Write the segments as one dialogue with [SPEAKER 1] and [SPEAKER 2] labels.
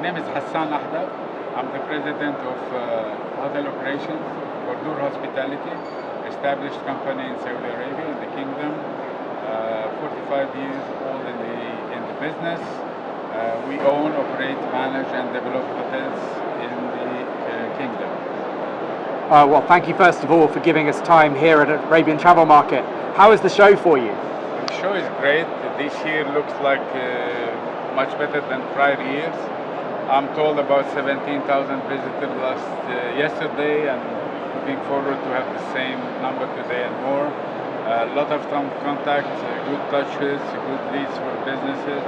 [SPEAKER 1] name is Hassan Ahdab. I'm the president of hotel operations for Dur Hospitality, established company in Saudi Arabia, in the kingdom. 45 years old in the business. We own, operate, manage, and develop hotels in the kingdom.
[SPEAKER 2] Well, thank you first of all for giving us time here at Arabian Travel Market. How is the show for you?
[SPEAKER 1] The show is great. This year looks like much better than prior years. I'm told about 17,000 visitors yesterday, and looking forward to have the same number today and more. A lot of contacts, good touches, good leads for businesses,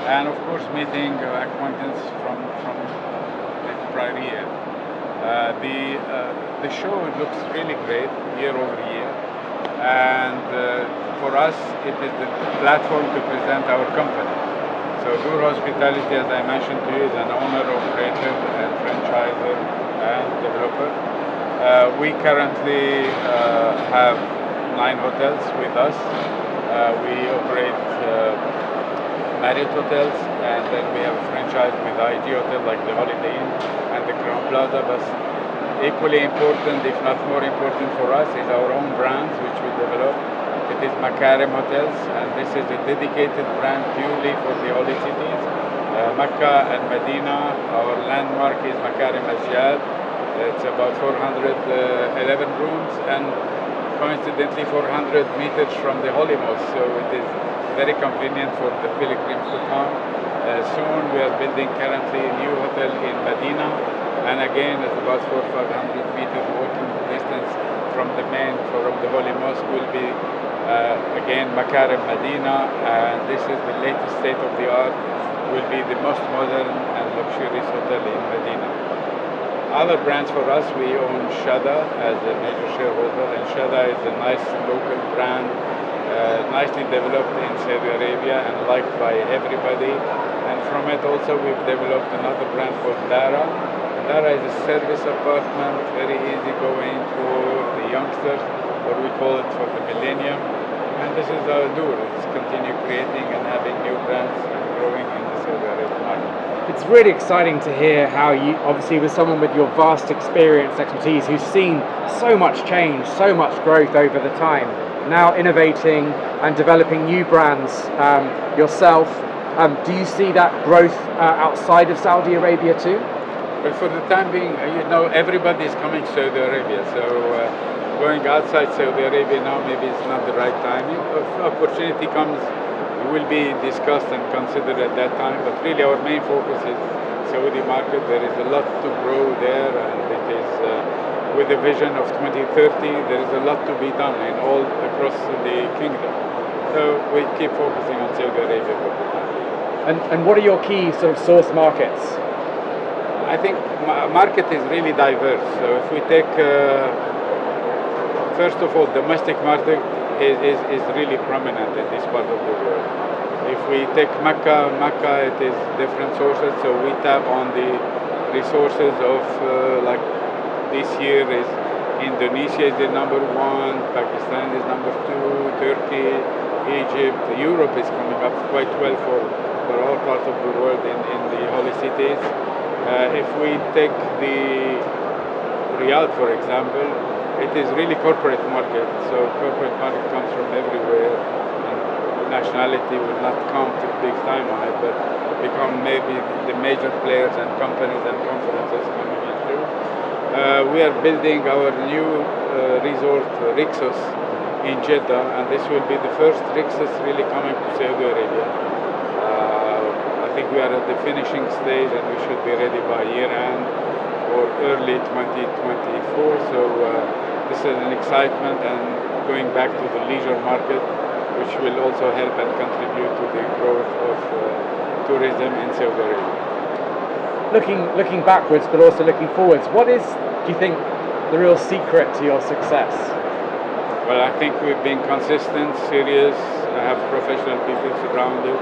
[SPEAKER 1] and of course meeting acquaintance from the prior year. The show looks really great year over year, and for us it is the platform to present our company. So Dur Hospitality, as I mentioned to you, is an owner, operator, and franchisor and developer. We currently have 9 hotels with us. We operate Marriott hotels, and then we have a franchise with IG Hotel like the Holiday Inn and the Crown Plaza. But equally important, if not more important for us, is our own brands which we develop. It is Makarim Hotels, and this is a dedicated brand purely for the holy cities, Mecca and Medina. Our landmark is Makarim Asjad. It's about 411 rooms, and coincidentally 400 meters from the Holy Mosque, so it is very convenient for the pilgrims to come. Soon we are building currently a new hotel in Medina, and again it's about 400 or 500 meters walking distance from the Holy Mosque will be again Makarim Medina, and this is the latest state of the art, will be the most modern and luxurious hotel in Medina. Other brands for us, we own Shada as a major shareholder, and Shada is a nice local brand, nicely developed in Saudi Arabia and liked by everybody. And from it also we've developed another brand called Dara. And Dara is a service apartment, very easy going for the youngsters, or we call it for the millennium. And this is our Dur. It's continue creating and having new brands and growing in the Saudi Arabian market.
[SPEAKER 2] It's really exciting to hear how you, obviously with someone with your vast experience, expertise, who's seen so much change, so much growth over the time, now innovating and developing new brands yourself. Do you see that growth outside of Saudi Arabia too?
[SPEAKER 1] Well, for the time being, everybody is coming to Saudi Arabia, so going outside Saudi Arabia now maybe it's not the right timing. If opportunity comes, it will be discussed and considered at that time, but really our main focus is Saudi market. There is a lot to grow there, and it is with the vision of 2030, there is a lot to be done in all across the kingdom. So we keep focusing on Saudi Arabia for the time.
[SPEAKER 2] And what are your key sort of source markets?
[SPEAKER 1] I think market is really diverse. So if we take, first of all, domestic market is really prominent in this part of the world. If we take Mecca, it is different sources, so we tap on the resources of like this year is Indonesia is the number 1, Pakistan is number 2, Turkey, Egypt, Europe is coming up quite well for all parts of the world in the holy cities. If we take the Riyadh, for example, it is really corporate market, so corporate market comes from everywhere, and nationality will not count big time on it, but become maybe the major players and companies and conferences coming in too. We are building our new resort, Rixos, in Jeddah, and this will be the first Rixos really coming to Saudi Arabia. I think we are at the finishing stage, and we should be ready by year end or early 2024. So this is an excitement, and going back to the leisure market, which will also help and contribute to the growth of tourism in Saudi Arabia.
[SPEAKER 2] Looking backwards, but also looking forwards, what is, do you think, the real secret to your success?
[SPEAKER 1] Well, I think we've been consistent, serious, have professional people surrounded,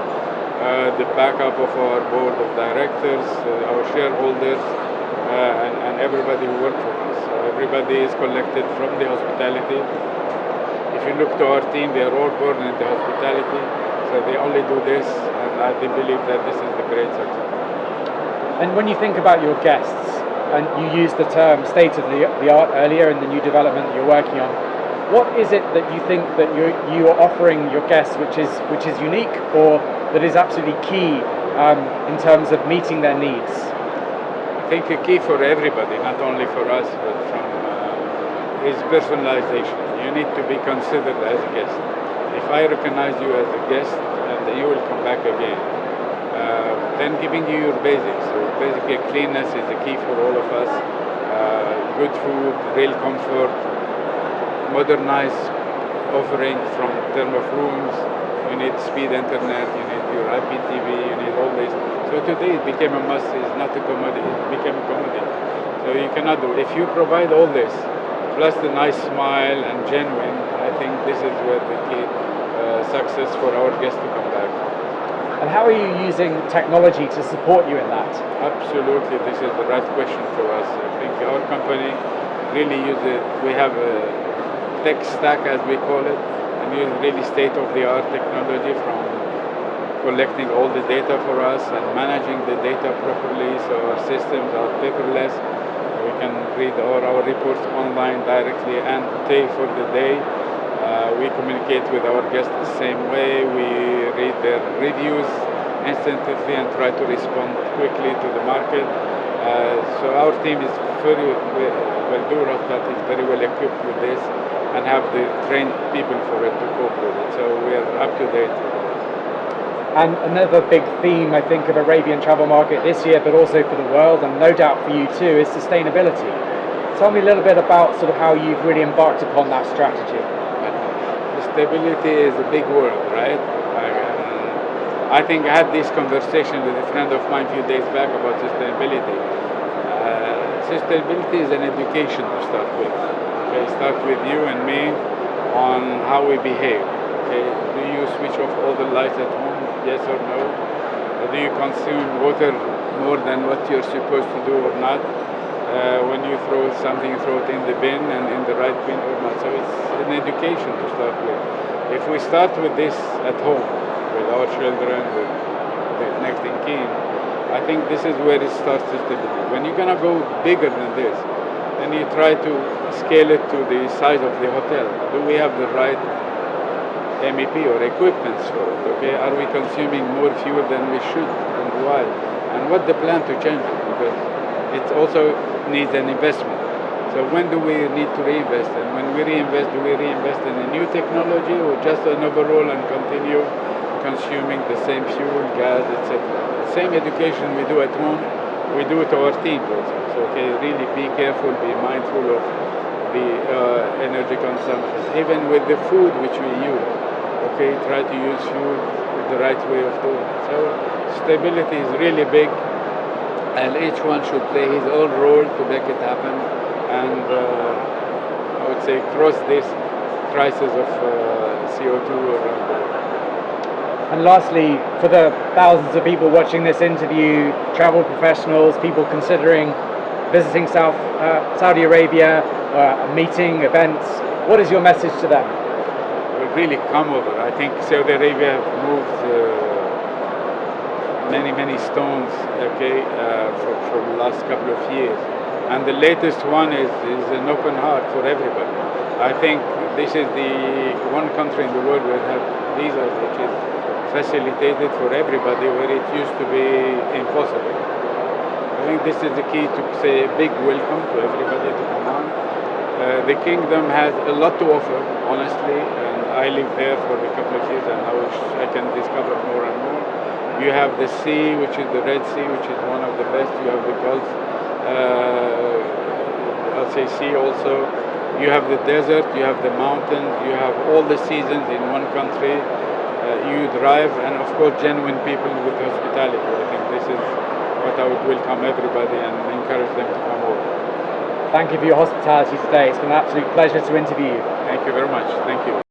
[SPEAKER 1] the backup of our board of directors, our shareholders, and everybody who works for us. So everybody is collected from the hospitality. If you look to our team, they are all born in the hospitality, so they only do this, and I believe that this is the great success.
[SPEAKER 2] And when you think about your guests, and you used the term state of the art earlier in the new development that you're working on, what is it that you think that you are offering your guests which is unique or that is absolutely key in terms of meeting their needs?
[SPEAKER 1] I think a key for everybody, not only for us, but is personalization. You need to be considered as a guest. If I recognize you as a guest, and you will come back again. Then giving you your basics. So basically, cleanness is the key for all of us. Good food, real comfort, modernized offering from term of rooms. You need speed internet, you need your IPTV, you need all this. So today it became a must. It's not a commodity. It became a commodity. So you cannot do. If you provide all this, plus the nice smile and genuine, I think this is where the key success for our guests to come back.
[SPEAKER 2] And how are you using technology to support you in that?
[SPEAKER 1] Absolutely, this is the right question for us. I think our company really uses, we have a tech stack as we call it, and use really state-of-the-art technology from collecting all the data for us and managing the data properly so our systems are paperless. We can read all our reports online directly and pay for the day. We communicate with our guests the same way. We read their reviews instantly and try to respond quickly to the market. So our team is very well, Durostat is very well equipped with this and have the trained people for it to cope with it. So we are up to date.
[SPEAKER 2] And another big theme, I think, of Arabian travel market this year, but also for the world, and no doubt for you too, is sustainability. Tell me a little bit about sort of how you've really embarked upon that strategy.
[SPEAKER 1] Sustainability is a big word, right? I think I had this conversation with a friend of mine a few days back about sustainability. Sustainability is an education to start with. Okay, start with you and me on how we behave. Okay, do you switch off all the lights at home? Yes or no? Or do you consume water more than what you're supposed to do or not? When you throw something, throw it in the bin and in the right bin or not. So it's an education to start with. If we start with this at home, with our children, with the next in kin, I think this is where it starts to stability. When you're gonna go bigger than this, then you try to scale it to the size of the hotel. Do we have the right MEP or equipments for it? Okay, are we consuming more fuel than we should and why? And what the plan to change it? Because it also needs an investment. So when do we need to reinvest? And when we reinvest, do we reinvest in a new technology or just an overall and continue consuming the same fuel, gas, etc.? The same education we do at home, we do it to our team also. So okay, really be careful, be mindful of the energy consumption. Even with the food which we use, okay, try to use food the right way of doing it. So stability is really big, and each one should play his own role to make it happen. And I would say cross this crisis of CO2 around the world.
[SPEAKER 2] And lastly, for the thousands of people watching this interview, travel professionals, people considering visiting Saudi Arabia, meeting, events, what is your message to them?
[SPEAKER 1] Really come over. I think Saudi Arabia have moved many stones, okay, for the last couple of years. And the latest one is an open heart for everybody. I think this is the one country in the world where have visas which is facilitated for everybody, where it used to be impossible. I think this is the key to say a big welcome to everybody to come on. The kingdom has a lot to offer, honestly, and I lived there for a couple of years and I wish I can discover more and more. You have the sea, which is the Red Sea, which is one of the best. You have the Gulf, I'll say sea also. You have the desert, you have the mountains, you have all the seasons in one country. You drive, and of course genuine people with hospitality. I think this is what I would welcome everybody and encourage them to come over.
[SPEAKER 2] Thank you for your hospitality today. It's been an absolute pleasure to interview you.
[SPEAKER 1] Thank you very much. Thank you.